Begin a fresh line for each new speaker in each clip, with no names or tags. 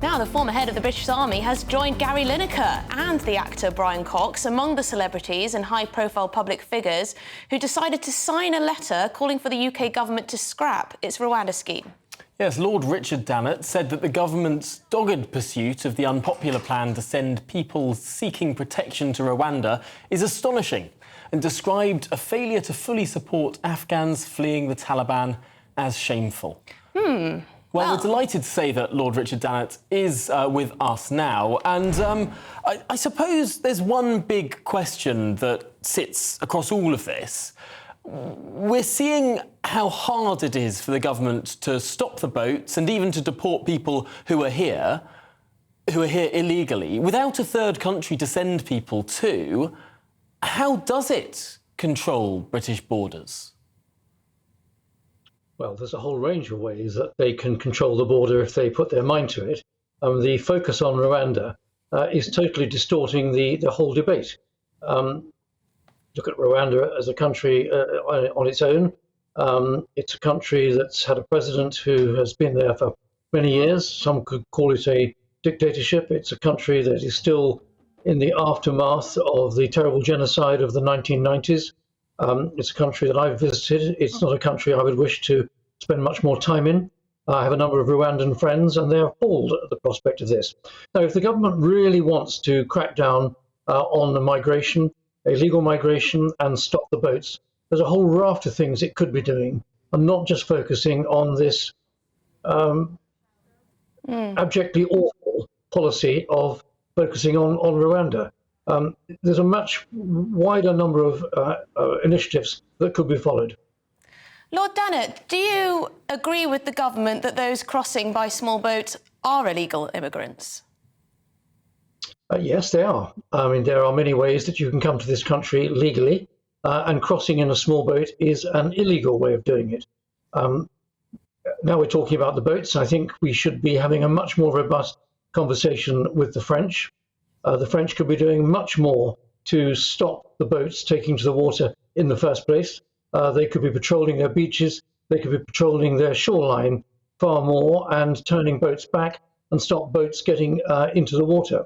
Now, the former head of the British Army has joined Gary Lineker and the actor Brian Cox among the celebrities and high-profile public figures who decided to sign a letter calling for the UK government to scrap its Rwanda scheme.
Yes, Lord Richard Dannatt said that the government's dogged pursuit of the unpopular plan to send people seeking protection to Rwanda is astonishing and described a failure to fully support Afghans fleeing the Taliban as shameful. Well, we're delighted to say that Lord Richard Dannatt is with us now. And I suppose there's one big question that sits across all of this. We're seeing how hard it is for the government to stop the boats and even to deport people who are here illegally. Without a third country to send people to, how does it control British borders?
Well, there's a whole range of ways that they can control the border if they put their mind to it. The focus on Rwanda is totally distorting the whole debate. Look at Rwanda as a country on its own. It's a country that's had a president who has been there for many years. Some could call it a dictatorship. It's a country that is still in the aftermath of the terrible genocide of the 1990s. It's a country that I've visited. It's not a country I would wish to spend much more time in. I have a number of Rwandan friends and they're appalled at the prospect of this. Now, if the government really wants to crack down on the migration, illegal migration, and stop the boats, there's a whole raft of things it could be doing and not just focusing on this abjectly awful policy of focusing on Rwanda. There's a much wider number of initiatives that could be followed.
Lord Dannatt, do you agree with the government that those crossing by small boats are illegal immigrants?
Yes, they are. I mean, there are many ways that you can come to this country legally, and crossing in a small boat is an illegal way of doing it. Now we're talking about the boats. I think we should be having a much more robust conversation with the French. The French could be doing much more to stop the boats taking to the water in the first place. They could be patrolling their beaches. They could be patrolling their shoreline far more and turning boats back and stop boats getting into the water.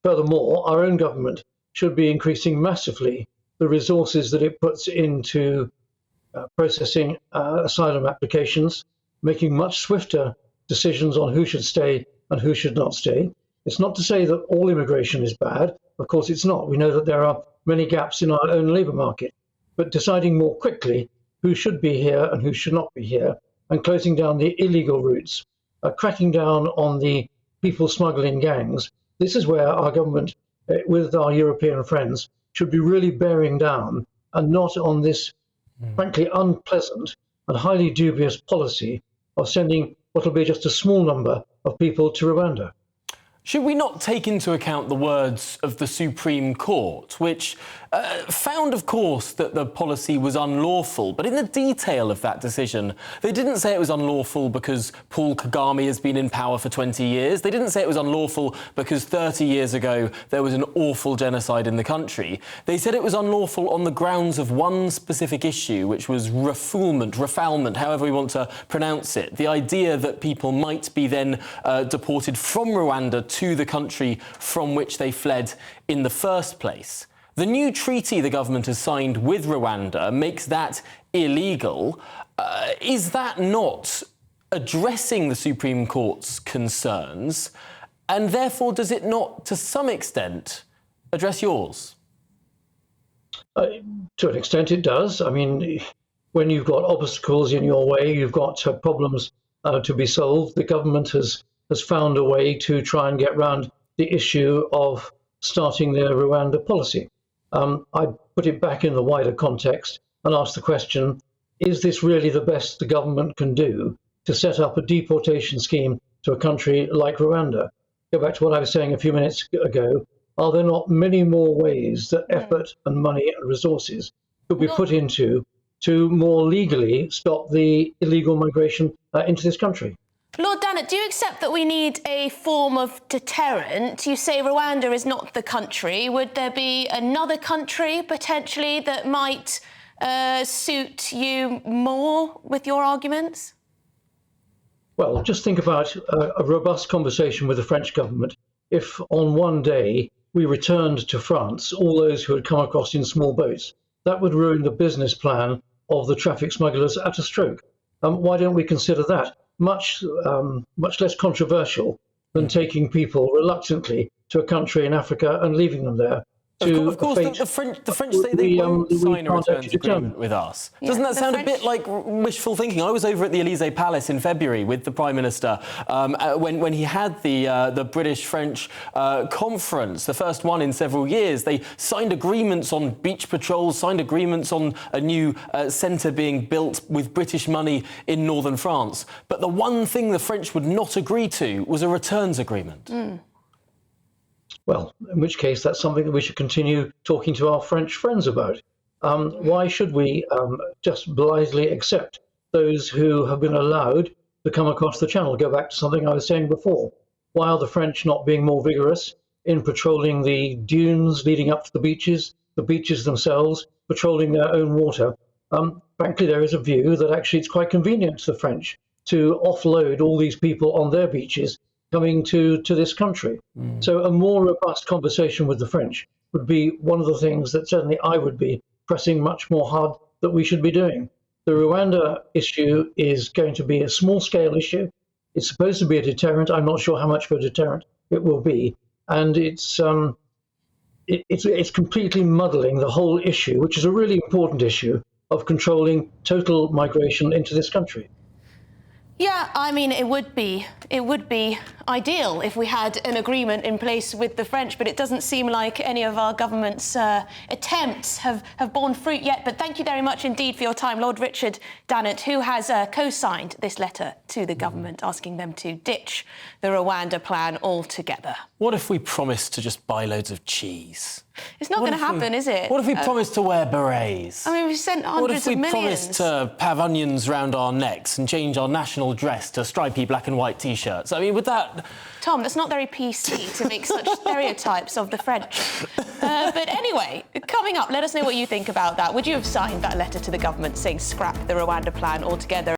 Furthermore, our own government should be increasing massively the resources that it puts into processing asylum applications, making much swifter decisions on who should stay and who should not stay. It's not to say that all immigration is bad. Of course, it's not. We know that there are many gaps in our own labour market. But deciding more quickly who should be here and who should not be here, and closing down the illegal routes, cracking down on the people smuggling gangs, this is where our government, with our European friends, should be really bearing down and not on this, frankly, unpleasant and highly dubious policy of sending what will be just a small number of people to Rwanda.
Should we not take into account the words of the Supreme Court, which found, of course, that the policy was unlawful, but in the detail of that decision, they didn't say it was unlawful because Paul Kagame has been in power for 20 years. They didn't say it was unlawful because 30 years ago there was an awful genocide in the country. They said it was unlawful on the grounds of one specific issue, which was refoulement, however we want to pronounce it. The idea that people might be then deported from Rwanda to the country from which they fled in the first place. The new treaty the government has signed with Rwanda makes that illegal. Is that not addressing the Supreme Court's concerns? And therefore, does it not, to some extent, address yours?
To an extent, it does. I mean, when you've got obstacles in your way, you've got problems to be solved. The government has found a way to try and get round the issue of starting their Rwanda policy. I put it back in the wider context and ask the question, is this really the best the government can do to set up a deportation scheme to a country like Rwanda? Go back to what I was saying a few minutes ago. Are there not many more ways that effort and money and resources could be put into to more legally stop the illegal migration into this country?
Lord Dannatt, do you accept that we need a form of deterrent? You say Rwanda is not the country. Would there be another country, potentially, that might suit you more with your arguments?
Well, just think about a robust conversation with the French government. If on one day we returned to France all those who had come across in small boats, that would ruin the business plan of the traffic smugglers at a stroke. Why don't we consider that much less controversial than taking people reluctantly to a country in Africa and leaving them there?
Of course, the French say they won't sign a returns agreement with us.
Yeah,
Doesn't that sound a bit like wishful thinking? I was over at the Élysée Palace in February with the Prime Minister when he had the British-French conference, the first one in several years. They signed agreements on beach patrols, signed agreements on a new centre being built with British money in northern France. But the one thing the French would not agree to was a returns agreement.
Mm.
Well, in which case, that's something that we should continue talking to our French friends about. Why should we just blithely accept those who have been allowed to come across the channel? Go back to something I was saying before. Why are the French not being more vigorous in patrolling the dunes leading up to the beaches themselves, patrolling their own water? Frankly, there is a view that actually it's quite convenient to the French to offload all these people on their beaches coming to this country. So a more robust conversation with the French would be one of the things that certainly I would be pressing much more hard that we should be doing. The Rwanda issue is going to be a small-scale issue. It's supposed to be a deterrent. I'm not sure how much of a deterrent it will be. And it's completely muddling the whole issue, which is a really important issue of controlling total migration into this country.
Yeah, I mean, it would be ideal if we had an agreement in place with the French, but it doesn't seem like any of our government's attempts have borne fruit yet. But thank you very much indeed for your time, Lord Richard Dannatt, who has co-signed this letter to the government asking them to ditch the Rwanda plan altogether.
What if we promised to just buy loads of cheese?
It's not going to happen, is it?
What if we promised to wear berets?
I mean, we've sent hundreds of millions.
What if we promised to have onions round our necks and change our national dress to stripy black and white T-shirts? I mean, would that...
Tom, that's not very PC to make such stereotypes of the French. But anyway, coming up, let us know what you think about that. Would you have signed that letter to the government saying scrap the Rwanda plan altogether?